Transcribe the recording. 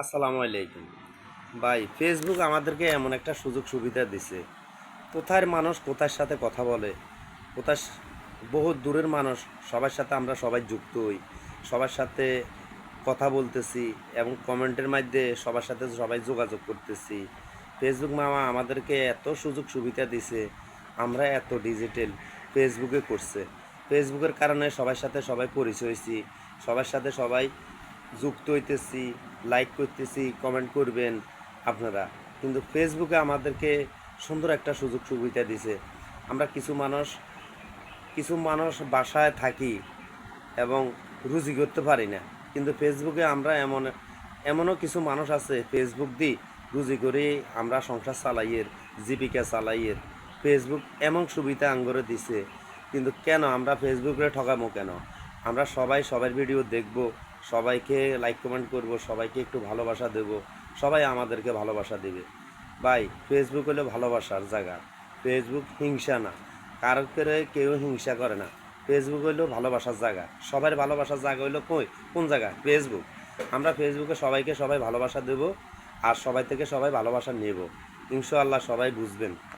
আসসালামু আলাইকুম ভাই। ফেসবুক আমাদেরকে এমন একটা সুযোগ সুবিধা দিছে। কোথায় মানুষ কোথার সাথে কথা বলে, কোথায় বহু দূরের মানুষ সবার সাথে আমরা সবাই যুক্ত হই, সবার সাথে কথা বলতেছি এবং কমেন্টের মাধ্যমে সবার সাথে সবাই যোগাযোগ করতেছি। ফেসবুক মামা আমাদেরকে এত সুযোগ সুবিধা দিছে, আমরা এত ডিজিটাল ফেসবুকে করছে। ফেসবুকের কারণে সবার সাথে সবাই পরিচয় হয়েছি, সবার সাথে সবাই যুক্ত হইতেছি, লাইক করতেছি, কমেন্ট করবেন আপনারা। কিন্তু ফেসবুকে আমাদেরকে সুন্দর একটা সুযোগ সুবিধা দিছে। আমরা কিছু মানুষ বাসায় থাকি এবং রুজি করতে পারি না, কিন্তু ফেসবুকে আমরা এমনও কিছু মানুষ আছে ফেসবুক দিয়ে রুজি করে আমরা সংসার চালাইয়ের, জীবিকা চালাইয়ের। ফেসবুক এমন সুবিধা আঙ্গরে দিছে, কিন্তু কেন আমরা ফেসবুকে ঠকামো কেন? আমরা সবাই সবার ভিডিও দেখব, সবাইকে লাইক কমেন্ট করব, সবাইকে একটু ভালোবাসা দেব, সবাই আমাদেরকে ভালোবাসা দেবে। ভাই, ফেসবুক হলো ভালোবাসার জায়গা। ফেসবুক হিংসা না, কারো করে কেউ হিংসা করে না। ফেসবুক হইলো ভালোবাসার জায়গা। সবার ভালোবাসার জায়গা হইলো কোন জায়গা? ফেসবুক। আমরা ফেসবুকে সবাইকে সবাই ভালোবাসা দেব, আর সবাই থেকে সবাই ভালোবাসা নেব। ইনশাআল্লাহ সবাই বুঝবেন।